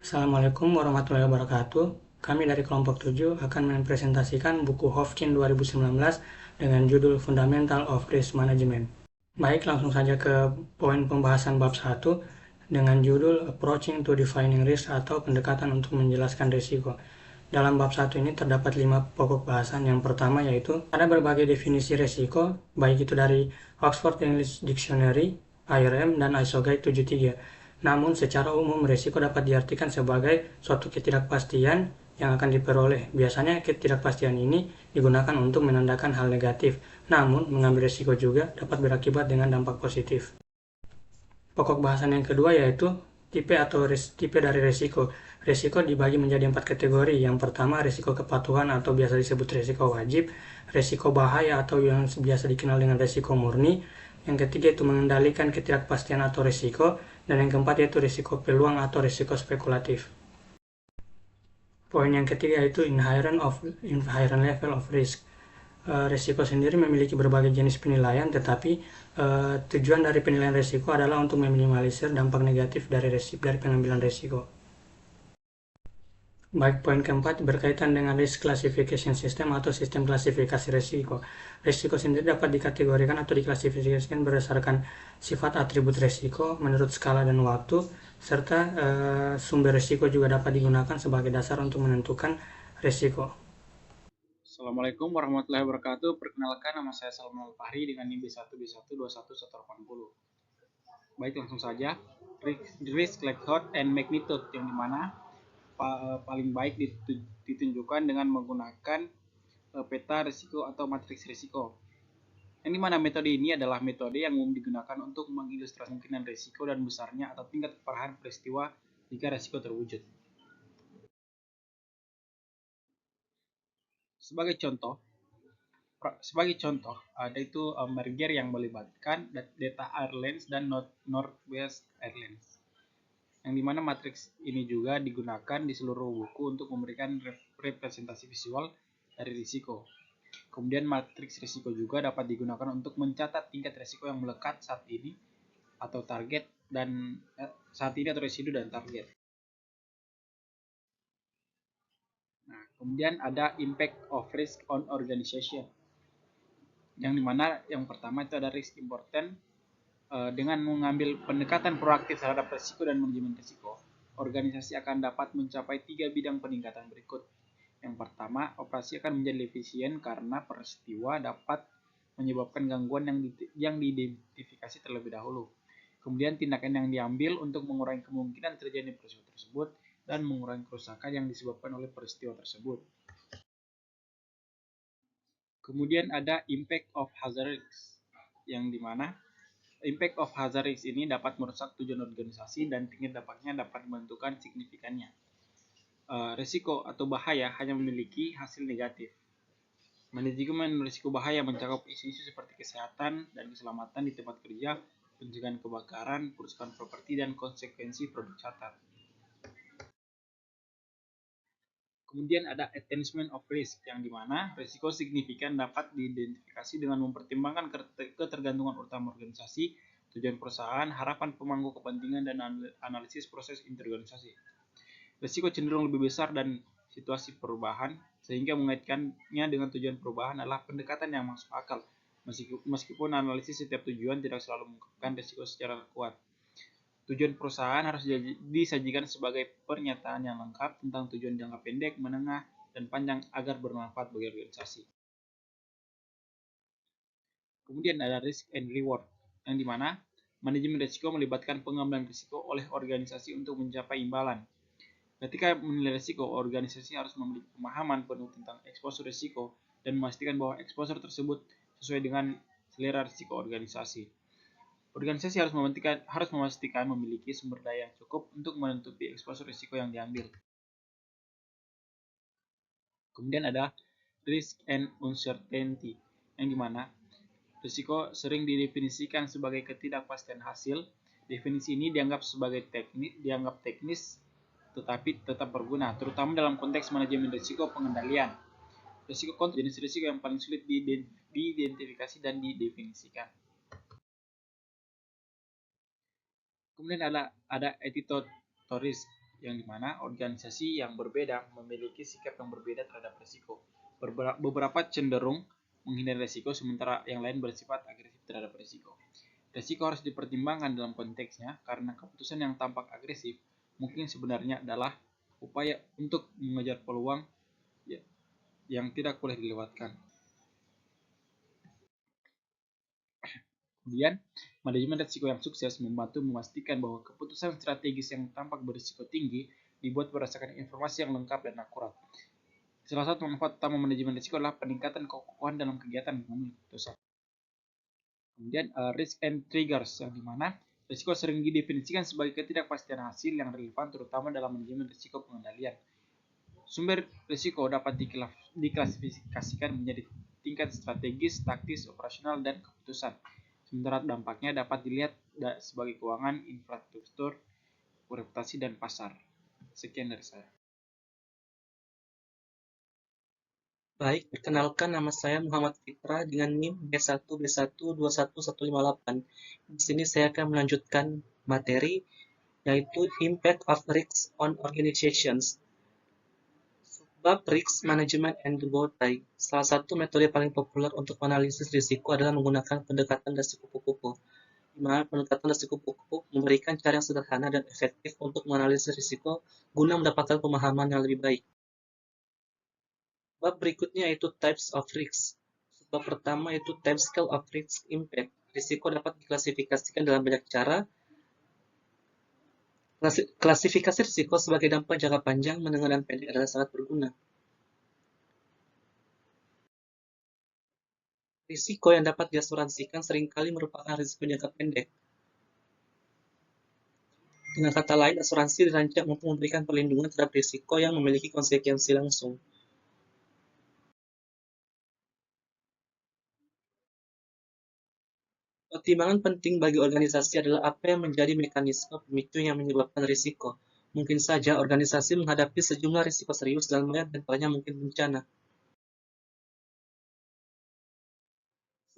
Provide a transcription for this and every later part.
Assalamualaikum warahmatullahi wabarakatuh. Kami dari kelompok 7 akan mempresentasikan buku Hofkin 2019 dengan judul Fundamental of Risk Management. Baik, langsung saja ke poin pembahasan bab 1 dengan judul Approaching to Defining Risk atau pendekatan untuk menjelaskan risiko. Dalam bab 1 ini terdapat 5 pokok bahasan. Yang pertama yaitu ada berbagai definisi risiko, baik itu dari Oxford English Dictionary, IRM, dan ISO Guide 73. Namun, secara umum, risiko dapat diartikan sebagai suatu ketidakpastian yang akan diperoleh. Biasanya, ketidakpastian ini digunakan untuk menandakan hal negatif. Namun, mengambil risiko juga dapat berakibat dengan dampak positif. Pokok bahasan yang kedua yaitu tipe dari risiko. Risiko dibagi menjadi 4 kategori. Yang pertama, risiko kepatuhan atau biasa disebut risiko wajib, risiko bahaya atau yang biasa dikenal dengan risiko murni. Yang ketiga itu mengendalikan ketidakpastian atau risiko, dan yang keempat yaitu risiko peluang atau risiko spekulatif. Poin yang ketiga yaitu inherent level of risk. Risiko sendiri memiliki berbagai jenis penilaian, tetapi tujuan dari penilaian risiko adalah untuk meminimalisir dampak negatif dari pengambilan risiko. Baik, poin keempat berkaitan dengan risk classification system atau sistem klasifikasi risiko. Risiko sendiri dapat dikategorikan atau diklasifikasikan berdasarkan sifat atribut risiko menurut skala dan waktu, serta sumber risiko juga dapat digunakan sebagai dasar untuk menentukan risiko. Assalamualaikum warahmatullahi wabarakatuh. Perkenalkan, nama saya Salman Al-Fahri dengan NIM B1B1211180. Baik, langsung saja. Risk likelihood and magnitude, yang dimana paling baik ditunjukkan dengan menggunakan peta risiko atau matriks risiko. Yang dimana metode ini adalah metode yang umum digunakan untuk mengilustrasi kemungkinan risiko dan besarnya atau tingkat keparahan peristiwa jika risiko terwujud. Sebagai contoh, ada itu merger yang melibatkan Delta Airlines dan Northwest Airlines, yang dimana matriks ini juga digunakan di seluruh buku untuk memberikan representasi visual dari risiko. Kemudian matriks risiko juga dapat digunakan untuk mencatat tingkat risiko yang melekat saat ini atau residu dan target. Nah, kemudian ada impact of risk on organization, yang dimana yang pertama itu ada risk important. Dengan mengambil pendekatan proaktif terhadap risiko dan manajemen risiko, organisasi akan dapat mencapai 3 bidang peningkatan berikut. Yang pertama, operasi akan menjadi efisien karena peristiwa dapat menyebabkan gangguan yang diidentifikasi terlebih dahulu. Kemudian tindakan yang diambil untuk mengurangi kemungkinan terjadi peristiwa tersebut dan mengurangi kerusakan yang disebabkan oleh peristiwa tersebut. Kemudian ada impact of hazard risks, yang dimana impact of hazard risks ini dapat merusak tujuan organisasi dan tingkat dampaknya dapat menentukan signifikannya. Risiko atau bahaya hanya memiliki hasil negatif. Manajemen risiko bahaya mencakup isu-isu seperti kesehatan dan keselamatan di tempat kerja, pencegahan kebakaran, kerusakan properti, dan konsekuensi produk catat. Kemudian ada attainment of risk, yang dimana risiko signifikan dapat diidentifikasi dengan mempertimbangkan ketergantungan utama organisasi, tujuan perusahaan, harapan pemangku kepentingan, dan analisis proses interorganisasi. Risiko cenderung lebih besar dan situasi perubahan, sehingga mengaitkannya dengan tujuan perubahan adalah pendekatan yang masuk akal, meskipun analisis setiap tujuan tidak selalu mengungkapkan risiko secara kuat. Tujuan perusahaan harus disajikan sebagai pernyataan yang lengkap tentang tujuan jangka pendek, menengah, dan panjang agar bermanfaat bagi organisasi. Kemudian ada risk and reward, yang dimana manajemen risiko melibatkan pengambilan risiko oleh organisasi untuk mencapai imbalan. Ketika menilai risiko, organisasi harus memiliki pemahaman penuh tentang eksposur risiko dan memastikan bahwa eksposur tersebut sesuai dengan selera risiko organisasi. Organisasi harus memastikan memiliki sumber daya yang cukup untuk menutupi eksposur risiko yang diambil. Kemudian ada risk and uncertainty, yang dimana risiko sering didefinisikan sebagai ketidakpastian hasil. Definisi ini dianggap teknis tetapi tetap berguna, terutama dalam konteks manajemen risiko pengendalian. Risiko konten jenis risiko yang paling sulit diidentifikasi dan didefinisikan. Kemudian ada attitude to risk, yang dimana organisasi yang berbeda memiliki sikap yang berbeda terhadap risiko. Beberapa cenderung menghindari risiko, sementara yang lain bersifat agresif terhadap risiko. Risiko harus dipertimbangkan dalam konteksnya karena keputusan yang tampak agresif mungkin sebenarnya adalah upaya untuk mengejar peluang yang tidak boleh dilewatkan. Kemudian, manajemen risiko yang sukses membantu memastikan bahwa keputusan strategis yang tampak berisiko tinggi dibuat berdasarkan informasi yang lengkap dan akurat. Salah satu manfaat utama manajemen risiko adalah peningkatan kekokohan dalam kegiatan mengambil keputusan. Kemudian, risk and triggers, yang dimana risiko sering didefinisikan sebagai ketidakpastian hasil yang relevan terutama dalam manajemen risiko pengendalian. Sumber risiko dapat diklasifikasikan menjadi tingkat strategis, taktis, operasional, dan keputusan. Sementara dampaknya dapat dilihat sebagai keuangan, infrastruktur, reputasi, dan pasar. Sekian dari saya. Baik, perkenalkan nama saya Muhammad Fitra dengan NIM B1B1211158. Di sini saya akan melanjutkan materi yaitu Impact of Risks on Organizations. Bab Risk Management and Botai. Salah satu metode paling populer untuk menganalisis risiko adalah menggunakan pendekatan dasar kupu-kupu. Di mana pendekatan dasar kupu-kupu memberikan cara yang sederhana dan efektif untuk menganalisis risiko guna mendapatkan pemahaman yang lebih baik. Bab berikutnya yaitu Types of Risks. Bab pertama yaitu Time Scale of Risk Impact. Risiko dapat diklasifikasikan dalam banyak cara. Klasifikasi risiko sebagai dampak jangka panjang, menengah, dan pendek adalah sangat berguna. Risiko yang dapat diasuransikan seringkali merupakan risiko jangka pendek. Dengan kata lain, asuransi dirancang untuk memberikan perlindungan terhadap risiko yang memiliki konsekuensi langsung. Pertimbangan penting bagi organisasi adalah apa yang menjadi mekanisme pemicu yang menyebabkan risiko. Mungkin saja organisasi menghadapi sejumlah risiko serius dan melihat antaranya mungkin bencana.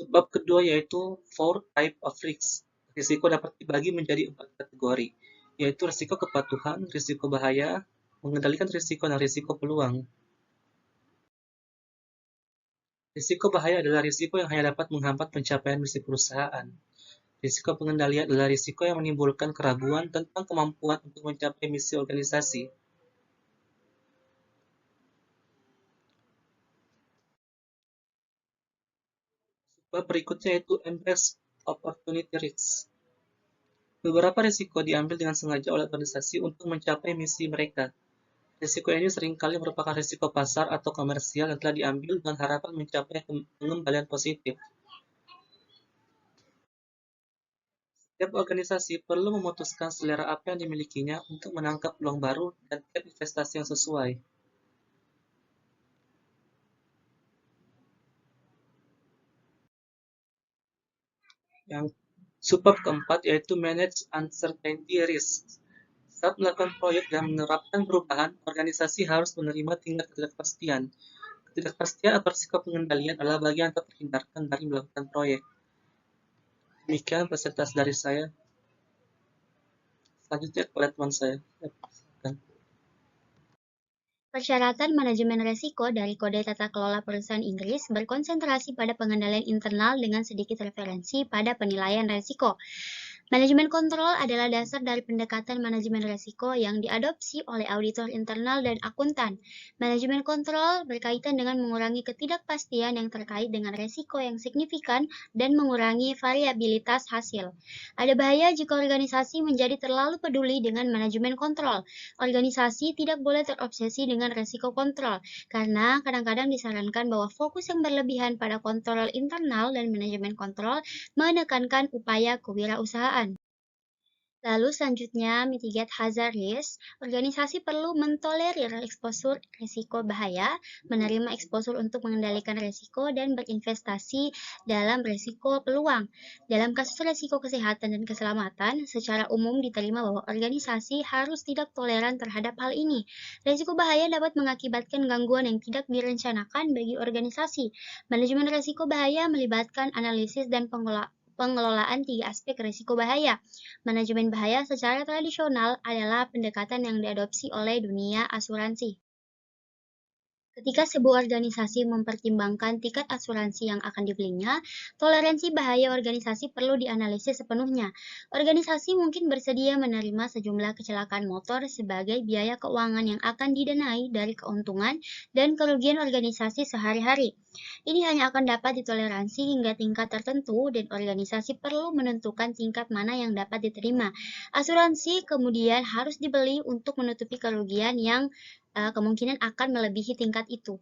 Bab kedua yaitu Four Type of Risks. Risiko dapat dibagi menjadi 4 kategori, yaitu risiko kepatuhan, risiko bahaya, mengendalikan risiko, dan risiko peluang. Risiko bahaya adalah risiko yang hanya dapat menghambat pencapaian misi perusahaan. Risiko pengendalian adalah risiko yang menimbulkan keraguan tentang kemampuan untuk mencapai misi organisasi. Bab berikutnya yaitu Embrace Opportunity Risks. Beberapa risiko diambil dengan sengaja oleh organisasi untuk mencapai misi mereka. Risiko ini seringkali merupakan risiko pasar atau komersial yang telah diambil dengan harapan mencapai pengembalian positif. Setiap organisasi perlu memutuskan selera apa yang dimilikinya untuk menangkap peluang baru dan tiap investasi yang sesuai. Yang subbab keempat yaitu Manage Uncertainty Risks. Saat melakukan proyek dan menerapkan perubahan, organisasi harus menerima tingkat ketidakpastian. Ketidakpastian atau risiko pengendalian adalah bagian yang tak terhindarkan dari melakukan proyek. Demikian presentasi dari saya. Selanjutnya kepada teman saya. Persyaratan manajemen risiko dari Kode Tata Kelola Perusahaan Inggris berkonsentrasi pada pengendalian internal dengan sedikit referensi pada penilaian risiko. Manajemen kontrol adalah dasar dari pendekatan manajemen risiko yang diadopsi oleh auditor internal dan akuntan. Manajemen kontrol berkaitan dengan mengurangi ketidakpastian yang terkait dengan risiko yang signifikan dan mengurangi variabilitas hasil. Ada bahaya jika organisasi menjadi terlalu peduli dengan manajemen kontrol. Organisasi tidak boleh terobsesi dengan risiko kontrol, karena kadang-kadang disarankan bahwa fokus yang berlebihan pada kontrol internal dan manajemen kontrol menekankan upaya kewirausahaan. Lalu selanjutnya, mitigate hazard risk. Organisasi perlu mentolerir eksposur risiko bahaya, menerima eksposur untuk mengendalikan risiko, dan berinvestasi dalam risiko peluang. Dalam kasus risiko kesehatan dan keselamatan, secara umum diterima bahwa organisasi harus tidak toleran terhadap hal ini. Risiko bahaya dapat mengakibatkan gangguan yang tidak direncanakan bagi organisasi. Manajemen risiko bahaya melibatkan analisis dan pengelolaan 3 aspek risiko bahaya. Manajemen bahaya secara tradisional adalah pendekatan yang diadopsi oleh dunia asuransi. Ketika sebuah organisasi mempertimbangkan tingkat asuransi yang akan dibelinya, toleransi bahaya organisasi perlu dianalisis sepenuhnya. Organisasi mungkin bersedia menerima sejumlah kecelakaan motor sebagai biaya keuangan yang akan didanai dari keuntungan dan kerugian organisasi sehari-hari. Ini hanya akan dapat ditoleransi hingga tingkat tertentu dan organisasi perlu menentukan tingkat mana yang dapat diterima. Asuransi kemudian harus dibeli untuk menutupi kerugian yang kemungkinan akan melebihi tingkat itu.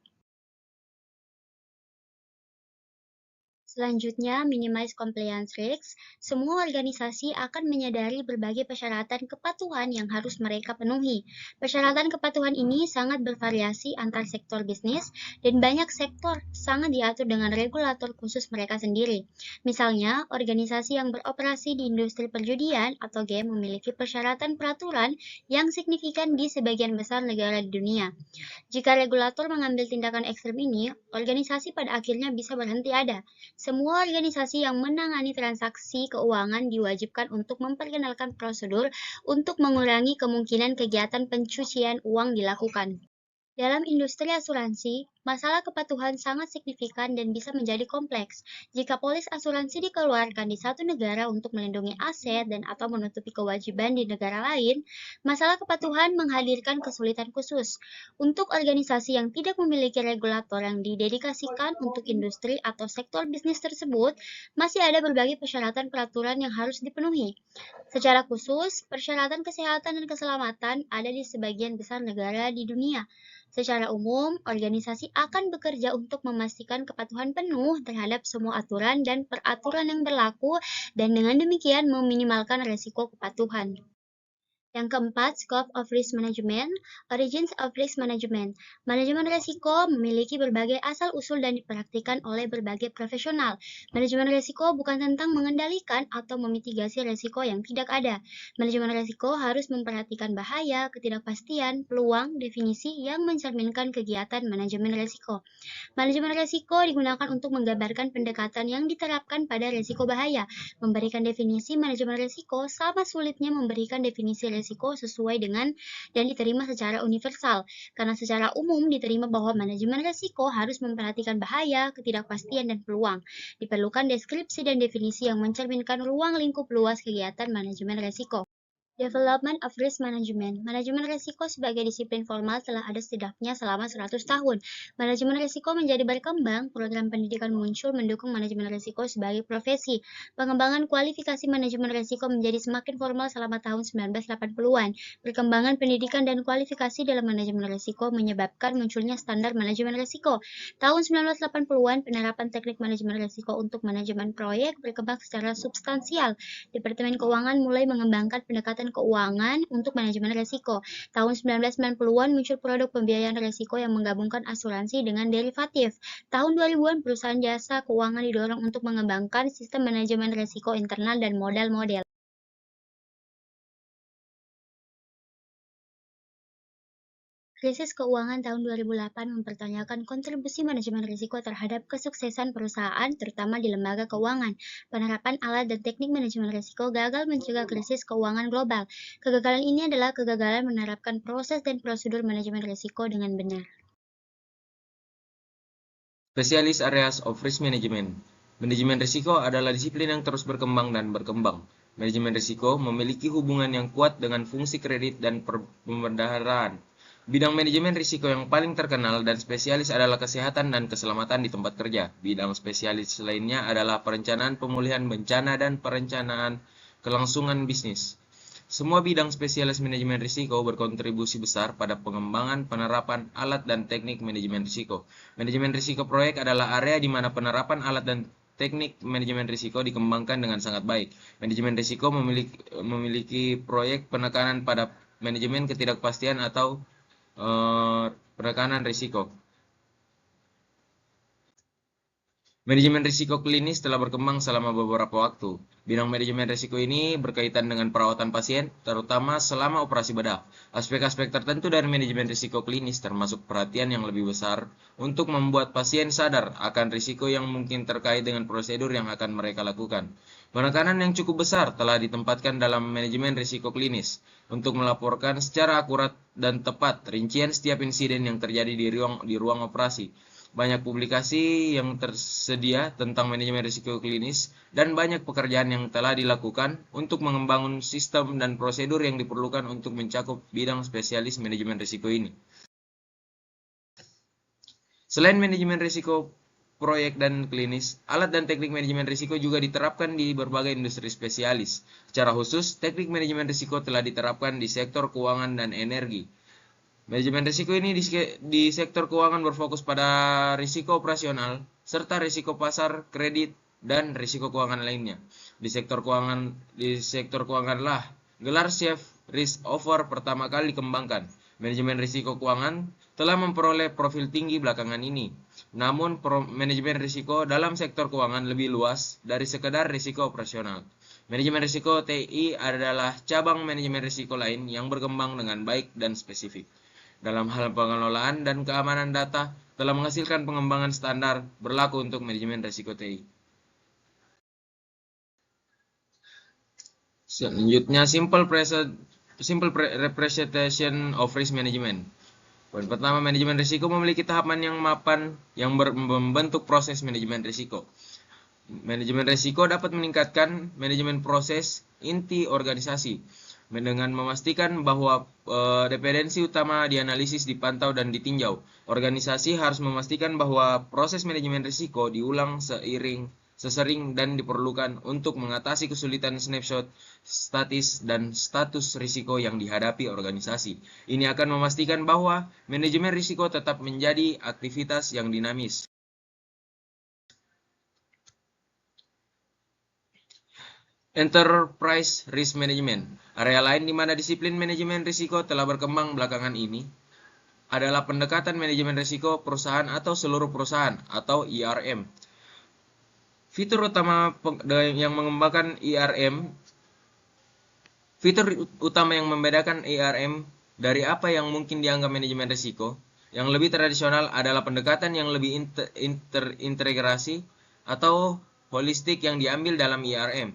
Selanjutnya, minimize compliance risks. Semua organisasi akan menyadari berbagai persyaratan kepatuhan yang harus mereka penuhi. Persyaratan kepatuhan ini sangat bervariasi antar sektor bisnis, dan banyak sektor sangat diatur dengan regulator khusus mereka sendiri. Misalnya, organisasi yang beroperasi di industri perjudian atau game memiliki persyaratan peraturan yang signifikan di sebagian besar negara di dunia. Jika regulator mengambil tindakan ekstrem ini, organisasi pada akhirnya bisa berhenti ada. Semua organisasi yang menangani transaksi keuangan diwajibkan untuk memperkenalkan prosedur untuk mengurangi kemungkinan kegiatan pencucian uang dilakukan. Dalam industri asuransi, masalah kepatuhan sangat signifikan dan bisa menjadi kompleks. Jika polis asuransi dikeluarkan di satu negara untuk melindungi aset dan atau menutupi kewajiban di negara lain, masalah kepatuhan menghadirkan kesulitan khusus. Untuk organisasi yang tidak memiliki regulator yang didedikasikan untuk industri atau sektor bisnis tersebut, masih ada berbagai persyaratan peraturan yang harus dipenuhi. Secara khusus, persyaratan kesehatan dan keselamatan ada di sebagian besar negara di dunia. Secara umum, organisasi akan bekerja untuk memastikan kepatuhan penuh terhadap semua aturan dan peraturan yang berlaku dan dengan demikian meminimalkan risiko kepatuhan. Yang keempat, Scope of Risk Management, Origins of Risk Management. Manajemen risiko memiliki berbagai asal-usul dan dipraktikkan oleh berbagai profesional. Manajemen risiko bukan tentang mengendalikan atau memitigasi risiko yang tidak ada. Manajemen risiko harus memperhatikan bahaya, ketidakpastian, peluang, definisi yang mencerminkan kegiatan manajemen risiko. Manajemen risiko digunakan untuk menggambarkan pendekatan yang diterapkan pada risiko bahaya. Memberikan definisi manajemen risiko sama sulitnya memberikan definisi risiko sesuai dengan dan diterima secara universal, karena secara umum diterima bahwa manajemen risiko harus memperhatikan bahaya, ketidakpastian, dan peluang. Diperlukan deskripsi dan definisi yang mencerminkan ruang lingkup luas kegiatan manajemen risiko. Development of Risk Management. Manajemen risiko sebagai disiplin formal telah ada setidaknya selama 100 tahun. Manajemen risiko menjadi berkembang, program pendidikan muncul mendukung manajemen risiko sebagai profesi. Pengembangan kualifikasi manajemen risiko menjadi semakin formal selama tahun 1980-an. Perkembangan pendidikan dan kualifikasi dalam manajemen risiko menyebabkan munculnya standar manajemen risiko. Tahun 1980-an, penerapan teknik manajemen risiko untuk manajemen proyek berkembang secara substansial. Departemen Keuangan mulai mengembangkan pendekatan keuangan untuk manajemen risiko. Tahun 1990-an muncul produk pembiayaan risiko yang menggabungkan asuransi dengan derivatif. Tahun 2000-an perusahaan jasa keuangan didorong untuk mengembangkan sistem manajemen risiko internal dan model-model. Krisis keuangan tahun 2008 mempertanyakan kontribusi manajemen risiko terhadap kesuksesan perusahaan, terutama di lembaga keuangan. Penerapan alat dan teknik manajemen risiko gagal mencegah krisis keuangan global. Kegagalan ini adalah kegagalan menerapkan proses dan prosedur manajemen risiko dengan benar. Specialist Areas of Risk Management. Manajemen risiko adalah disiplin yang terus berkembang dan berkembang. Manajemen risiko memiliki hubungan yang kuat dengan fungsi kredit dan pembendaharaan. Bidang manajemen risiko yang paling terkenal dan spesialis adalah kesehatan dan keselamatan di tempat kerja. Bidang spesialis lainnya adalah perencanaan pemulihan bencana dan perencanaan kelangsungan bisnis. Semua bidang spesialis manajemen risiko berkontribusi besar pada pengembangan penerapan alat dan teknik manajemen risiko. Manajemen risiko proyek adalah area di mana penerapan alat dan teknik manajemen risiko dikembangkan dengan sangat baik. Manajemen risiko memiliki proyek penekanan pada manajemen ketidakpastian atau penekanan risiko. Manajemen risiko klinis telah berkembang selama beberapa waktu. Bidang manajemen risiko ini berkaitan dengan perawatan pasien, terutama selama operasi bedah. Aspek-aspek tertentu dari manajemen risiko klinis termasuk perhatian yang lebih besar untuk membuat pasien sadar akan risiko yang mungkin terkait dengan prosedur yang akan mereka lakukan. Penekanan yang cukup besar telah ditempatkan dalam manajemen risiko klinis untuk melaporkan secara akurat dan tepat rincian setiap insiden yang terjadi di ruang operasi. Banyak publikasi yang tersedia tentang manajemen risiko klinis dan banyak pekerjaan yang telah dilakukan untuk mengembangkan sistem dan prosedur yang diperlukan untuk mencakup bidang spesialis manajemen risiko ini. Selain manajemen risiko proyek dan klinis, alat dan teknik manajemen risiko juga diterapkan di berbagai industri spesialis. Secara khusus, teknik manajemen risiko telah diterapkan di sektor keuangan dan energi. Manajemen risiko ini di sektor keuangan berfokus pada risiko operasional, serta risiko pasar, kredit, dan risiko keuangan lainnya. Di sektor keuangan lah, gelar Chief Risk Officer pertama kali dikembangkan. Manajemen risiko keuangan telah memperoleh profil tinggi belakangan ini. Namun, manajemen risiko dalam sektor keuangan lebih luas dari sekedar risiko operasional. Manajemen risiko TI adalah cabang manajemen risiko lain yang berkembang dengan baik dan spesifik. Dalam hal pengelolaan dan keamanan data, telah menghasilkan pengembangan standar berlaku untuk manajemen risiko TI. Selanjutnya, simple representation of risk management. Poin pertama, manajemen risiko memiliki tahapan yang mapan yang membentuk proses manajemen risiko. Manajemen risiko dapat meningkatkan manajemen proses inti organisasi dengan memastikan bahwa dependensi utama dianalisis, dipantau, dan ditinjau. Organisasi harus memastikan bahwa proses manajemen risiko diulang sesering dan diperlukan untuk mengatasi kesulitan snapshot dan status risiko yang dihadapi organisasi. Ini akan memastikan bahwa manajemen risiko tetap menjadi aktivitas yang dinamis. Enterprise Risk Management. Area lain di mana disiplin manajemen risiko telah berkembang belakangan ini adalah pendekatan manajemen risiko perusahaan atau seluruh perusahaan atau ERM. Fitur utama yang membedakan ERM dari apa yang mungkin dianggap manajemen risiko yang lebih tradisional adalah pendekatan yang lebih terintegrasi atau holistik yang diambil dalam ERM.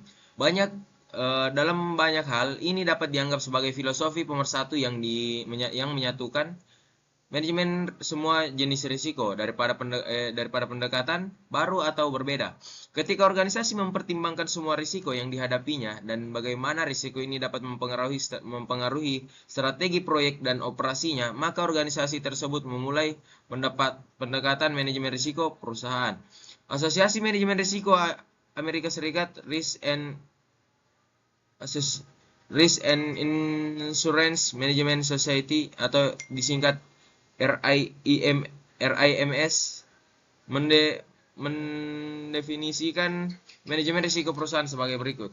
Dalam banyak hal, ini dapat dianggap sebagai filosofi pemersatu yang menyatukan manajemen semua jenis risiko daripada pendekatan baru atau berbeda. Ketika organisasi mempertimbangkan semua risiko yang dihadapinya dan bagaimana risiko ini dapat mempengaruhi strategi proyek dan operasinya, maka organisasi tersebut memulai pendekatan manajemen risiko perusahaan. Asosiasi Manajemen Risiko Amerika Serikat Risk and Insurance Management Society atau disingkat RIMS mendefinisikan manajemen risiko perusahaan sebagai berikut.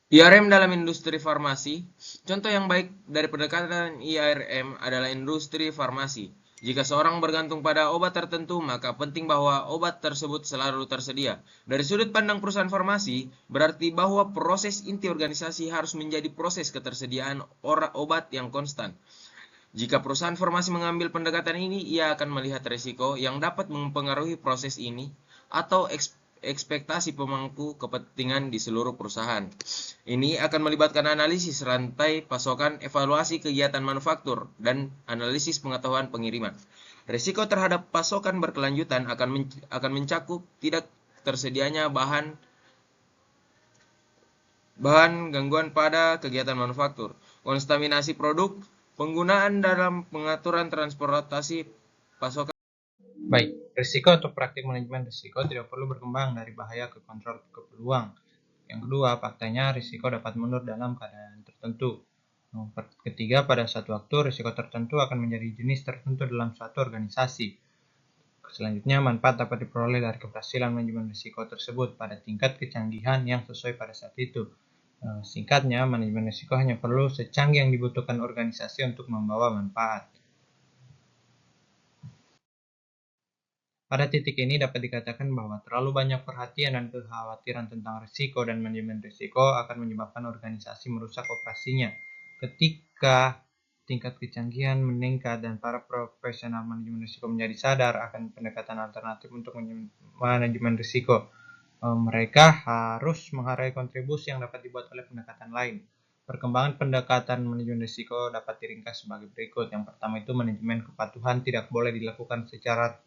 IRM dalam industri farmasi. Contoh yang baik dari pendekatan IRM adalah industri farmasi. Jika seorang bergantung pada obat tertentu, maka penting bahwa obat tersebut selalu tersedia. Dari sudut pandang perusahaan farmasi, berarti bahwa proses inti organisasi harus menjadi proses ketersediaan obat yang konstan. Jika perusahaan farmasi mengambil pendekatan ini, ia akan melihat risiko yang dapat mempengaruhi proses ini atau ekspektasi pemangku kepentingan di seluruh perusahaan. Ini akan melibatkan analisis rantai pasokan, evaluasi kegiatan manufaktur, dan analisis pengetahuan pengiriman. Risiko terhadap pasokan berkelanjutan akan mencakup tidak tersedianya bahan gangguan pada kegiatan manufaktur, kontaminasi produk, penggunaan dalam pengaturan transportasi pasokan. Baik, risiko atau praktik manajemen risiko tidak perlu berkembang dari bahaya ke kontrol ke peluang. Yang kedua, faktanya risiko dapat mundur dalam keadaan tertentu. Yang ketiga, pada suatu waktu risiko tertentu akan menjadi jenis tertentu dalam suatu organisasi. Selanjutnya, manfaat dapat diperoleh dari keberhasilan manajemen risiko tersebut pada tingkat kecanggihan yang sesuai pada saat itu. Singkatnya, manajemen risiko hanya perlu secanggih yang dibutuhkan organisasi untuk membawa manfaat. Pada titik ini dapat dikatakan bahwa terlalu banyak perhatian dan kekhawatiran tentang risiko dan manajemen risiko akan menyebabkan organisasi merusak operasinya. Ketika tingkat kecanggihan meningkat dan para profesional manajemen risiko menjadi sadar akan pendekatan alternatif untuk manajemen risiko, mereka harus menghargai kontribusi yang dapat dibuat oleh pendekatan lain. Perkembangan pendekatan manajemen risiko dapat diringkas sebagai berikut. Yang pertama itu manajemen kepatuhan tidak boleh dilakukan secara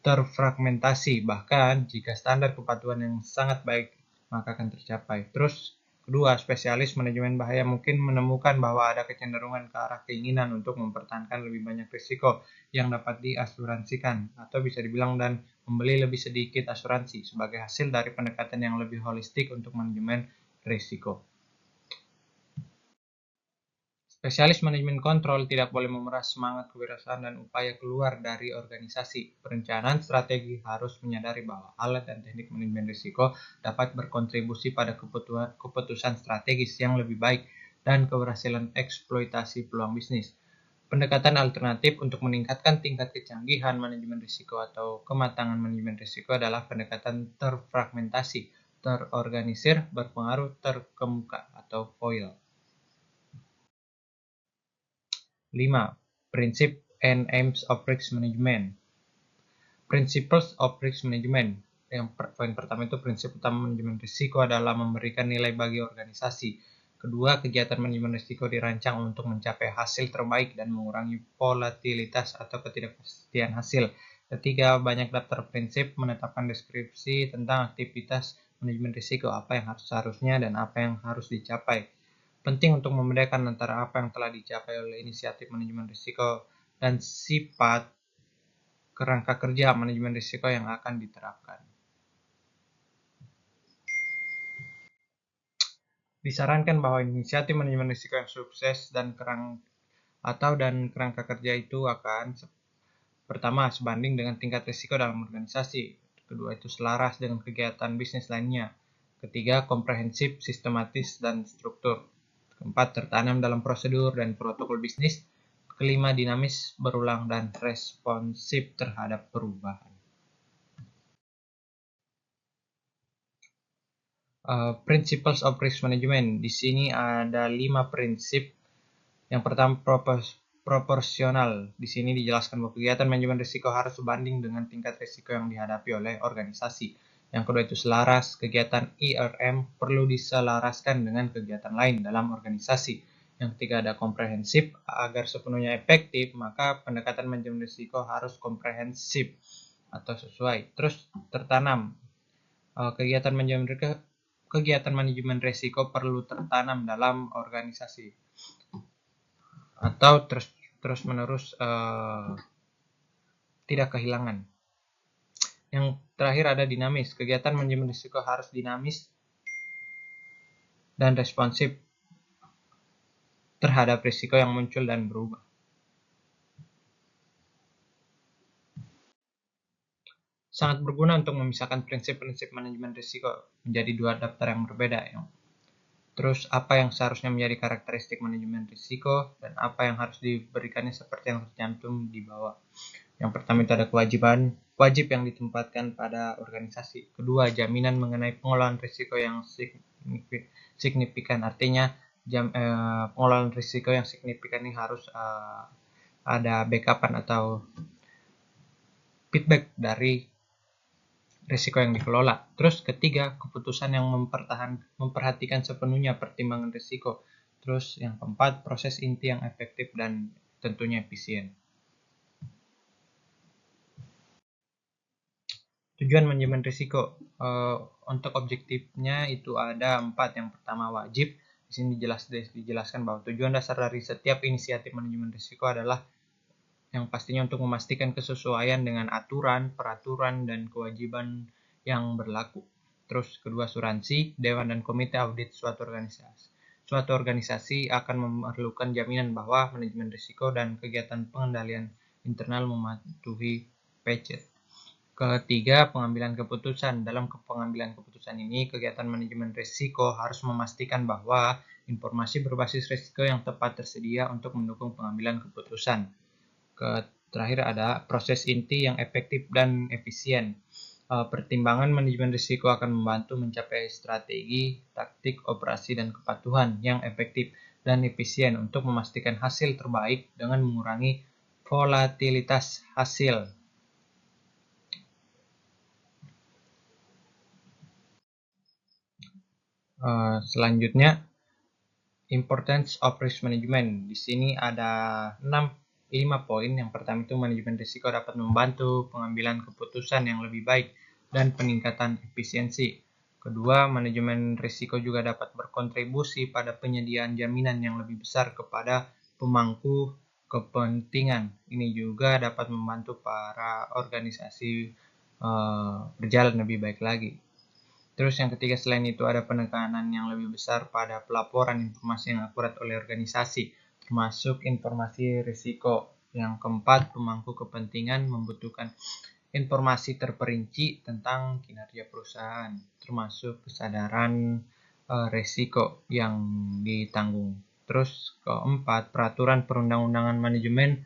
terfragmentasi, bahkan jika standar kepatuhan yang sangat baik maka akan tercapai. Terus kedua, spesialis manajemen bahaya mungkin menemukan bahwa ada kecenderungan ke arah keinginan untuk mempertahankan lebih banyak risiko yang dapat diasuransikan, atau bisa dibilang dan membeli lebih sedikit asuransi sebagai hasil dari pendekatan yang lebih holistik untuk manajemen risiko. Spesialis manajemen kontrol tidak boleh memeras semangat kewirausahaan dan upaya keluar dari organisasi. Perencanaan strategi harus menyadari bahwa alat dan teknik manajemen risiko dapat berkontribusi pada keputusan strategis yang lebih baik dan keberhasilan eksploitasi peluang bisnis. Pendekatan alternatif untuk meningkatkan tingkat kecanggihan manajemen risiko atau kematangan manajemen risiko adalah pendekatan terfragmentasi, terorganisir, berpengaruh, terkemuka atau foil. 5. Prinsip and Aims of Risk Management. Principles of Risk Management. Yang poin pertama itu prinsip utama manajemen risiko adalah memberikan nilai bagi organisasi. Kedua, kegiatan manajemen risiko dirancang untuk mencapai hasil terbaik dan mengurangi volatilitas atau ketidakpastian hasil. Ketiga, banyak daftar prinsip menetapkan deskripsi tentang aktivitas manajemen risiko, apa yang seharusnya dan apa yang harus dicapai. Penting untuk membedakan antara apa yang telah dicapai oleh inisiatif manajemen risiko dan sifat kerangka kerja manajemen risiko yang akan diterapkan. Disarankan bahwa inisiatif manajemen risiko yang sukses dan kerangka kerja itu akan pertama sebanding dengan tingkat risiko dalam organisasi, kedua itu selaras dengan kegiatan bisnis lainnya, ketiga komprehensif, sistematis, dan struktur. Keempat, tertanam dalam prosedur dan protokol bisnis. Kelima, dinamis, berulang, dan responsif terhadap perubahan. Principles of Risk Management. Di sini ada 5 prinsip. Yang pertama, proporsional. Di sini dijelaskan bahwa kegiatan manajemen risiko harus sebanding dengan tingkat risiko yang dihadapi oleh organisasi. Yang kedua itu selaras, kegiatan IRM perlu diselaraskan dengan kegiatan lain dalam organisasi. Yang ketiga ada komprehensif, agar sepenuhnya efektif maka pendekatan manajemen risiko harus komprehensif atau sesuai. Terus tertanam, kegiatan manajemen risiko perlu tertanam dalam organisasi atau terus menerus tidak kehilangan. Yang terakhir ada dinamis. Kegiatan manajemen risiko harus dinamis dan responsif terhadap risiko yang muncul dan berubah. Sangat berguna untuk memisahkan prinsip-prinsip manajemen risiko menjadi 2 daftar yang berbeda. Terus apa yang seharusnya menjadi karakteristik manajemen risiko dan apa yang harus diberikannya seperti yang tercantum di bawah. Yang pertama itu ada kewajiban, wajib yang ditempatkan pada organisasi. Kedua, jaminan mengenai pengelolaan risiko yang signifikan. Artinya pengelolaan risiko yang signifikan ini harus ada backupan atau feedback dari risiko yang dikelola. Terus ketiga, keputusan yang memperhatikan sepenuhnya pertimbangan risiko. Terus yang keempat, proses inti yang efektif dan tentunya efisien. Tujuan manajemen risiko untuk objektifnya itu ada 4. Yang pertama wajib. Di sini dijelaskan bahwa tujuan dasar dari setiap inisiatif manajemen risiko adalah yang pastinya untuk memastikan kesesuaian dengan aturan, peraturan, dan kewajiban yang berlaku. Terus kedua, asuransi, dewan dan komite audit suatu organisasi. Suatu organisasi akan memerlukan jaminan bahwa manajemen risiko dan kegiatan pengendalian internal mematuhi PCET. Ketiga, pengambilan keputusan. Dalam pengambilan keputusan ini, kegiatan manajemen risiko harus memastikan bahwa informasi berbasis risiko yang tepat tersedia untuk mendukung pengambilan keputusan. Terakhir ada proses inti yang efektif dan efisien. Pertimbangan manajemen risiko akan membantu mencapai strategi, taktik, operasi, dan kepatuhan yang efektif dan efisien untuk memastikan hasil terbaik dengan mengurangi volatilitas hasil. Selanjutnya, importance of risk management. Di sini ada 5 poin. Yang pertama itu manajemen risiko dapat membantu pengambilan keputusan yang lebih baik dan peningkatan efisiensi. Kedua, manajemen risiko juga dapat berkontribusi pada penyediaan jaminan yang lebih besar kepada pemangku kepentingan. Ini juga dapat membantu para organisasi berjalan lebih baik lagi. Terus yang ketiga, selain itu ada penekanan yang lebih besar pada pelaporan informasi yang akurat oleh organisasi, termasuk informasi risiko. Yang keempat, pemangku kepentingan membutuhkan informasi terperinci tentang kinerja perusahaan, termasuk kesadaran risiko yang ditanggung. Terus keempat, peraturan perundang-undangan manajemen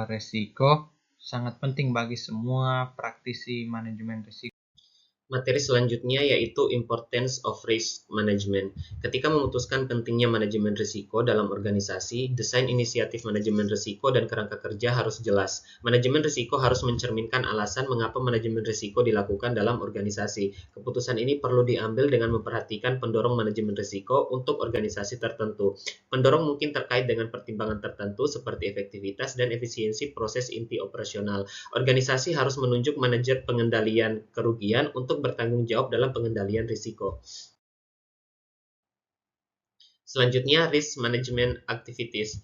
risiko sangat penting bagi semua praktisi manajemen risiko. Materi selanjutnya yaitu Importance of Risk Management. Ketika memutuskan pentingnya manajemen risiko dalam organisasi, desain inisiatif manajemen risiko dan kerangka kerja harus jelas. Manajemen risiko harus mencerminkan alasan mengapa manajemen risiko dilakukan dalam organisasi. Keputusan ini perlu diambil dengan memperhatikan pendorong manajemen risiko untuk organisasi tertentu. Pendorong mungkin terkait dengan pertimbangan tertentu seperti efektivitas dan efisiensi proses inti operasional. Organisasi harus menunjuk manajer pengendalian kerugian untuk bertanggung jawab dalam pengendalian risiko. Selanjutnya, risk management activities.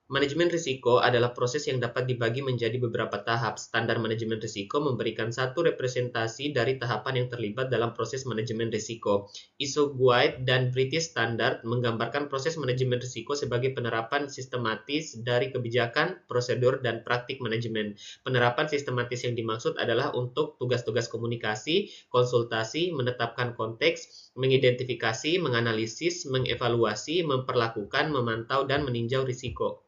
Manajemen risiko adalah proses yang dapat dibagi menjadi beberapa tahap. Standar manajemen risiko memberikan satu representasi dari tahapan yang terlibat dalam proses manajemen risiko. ISO Guide dan British Standard menggambarkan proses manajemen risiko sebagai penerapan sistematis dari kebijakan, prosedur, dan praktik manajemen. Penerapan sistematis yang dimaksud adalah untuk tugas-tugas komunikasi, konsultasi, menetapkan konteks, mengidentifikasi, menganalisis, mengevaluasi, memperlakukan, memantau, dan meninjau risiko.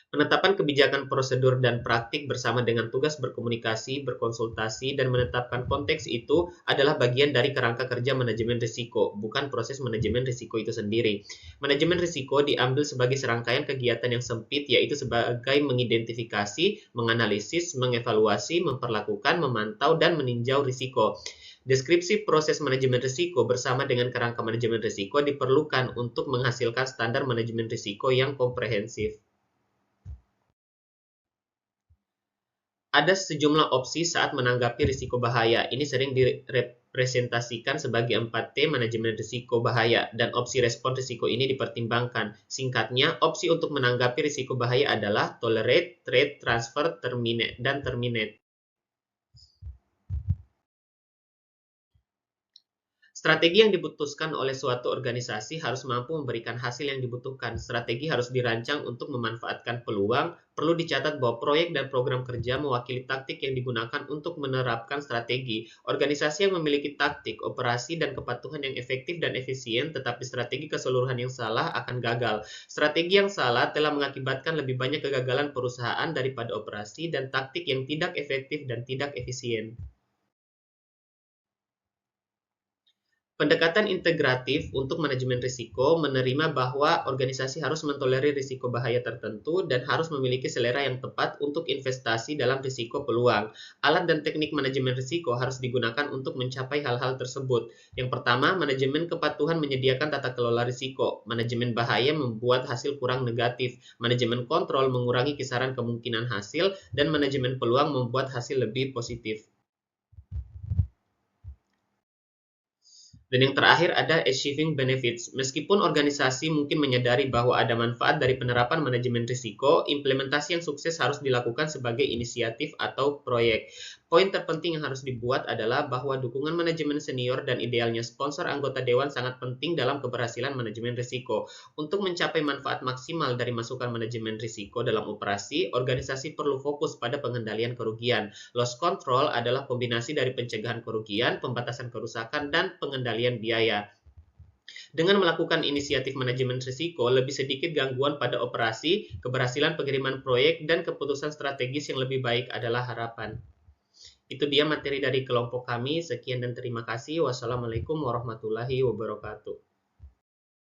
Penetapan kebijakan, prosedur, dan praktik bersama dengan tugas berkomunikasi, berkonsultasi, dan menetapkan konteks itu adalah bagian dari kerangka kerja manajemen risiko, bukan proses manajemen risiko itu sendiri. Manajemen risiko diambil sebagai serangkaian kegiatan yang sempit, yaitu sebagai mengidentifikasi, menganalisis, mengevaluasi, memperlakukan, memantau, dan meninjau risiko. Deskripsi proses manajemen risiko bersama dengan kerangka manajemen risiko diperlukan untuk menghasilkan standar manajemen risiko yang komprehensif. Ada sejumlah opsi saat menanggapi risiko bahaya. Ini sering direpresentasikan sebagai 4T manajemen risiko bahaya, dan opsi respon risiko ini dipertimbangkan. Singkatnya, opsi untuk menanggapi risiko bahaya adalah tolerate, treat, transfer, terminate, dan terminate. Strategi yang diputuskan oleh suatu organisasi harus mampu memberikan hasil yang dibutuhkan. Strategi harus dirancang untuk memanfaatkan peluang. Perlu dicatat bahwa proyek dan program kerja mewakili taktik yang digunakan untuk menerapkan strategi. Organisasi yang memiliki taktik, operasi, dan kepatuhan yang efektif dan efisien, tetapi strategi keseluruhan yang salah akan gagal. Strategi yang salah telah mengakibatkan lebih banyak kegagalan perusahaan daripada operasi dan taktik yang tidak efektif dan tidak efisien. Pendekatan integratif untuk manajemen risiko menerima bahwa organisasi harus mentolerir risiko bahaya tertentu dan harus memiliki selera yang tepat untuk investasi dalam risiko peluang. Alat dan teknik manajemen risiko harus digunakan untuk mencapai hal-hal tersebut. Yang pertama, manajemen kepatuhan menyediakan tata kelola risiko. Manajemen bahaya membuat hasil kurang negatif. Manajemen kontrol mengurangi kisaran kemungkinan hasil, dan manajemen peluang membuat hasil lebih positif. Dan yang terakhir ada achieving benefits. Meskipun organisasi mungkin menyadari bahwa ada manfaat dari penerapan manajemen risiko, implementasi yang sukses harus dilakukan sebagai inisiatif atau proyek. Poin terpenting yang harus dibuat adalah bahwa dukungan manajemen senior dan idealnya sponsor anggota dewan sangat penting dalam keberhasilan manajemen risiko. Untuk mencapai manfaat maksimal dari masukan manajemen risiko dalam operasi, organisasi perlu fokus pada pengendalian kerugian. Loss control adalah kombinasi dari pencegahan kerugian, pembatasan kerusakan, dan pengendalian biaya. Dengan melakukan inisiatif manajemen risiko, lebih sedikit gangguan pada operasi, keberhasilan pengiriman proyek, dan keputusan strategis yang lebih baik adalah harapan. Itu dia materi dari kelompok kami. Sekian dan terima kasih. Wassalamualaikum warahmatullahi wabarakatuh.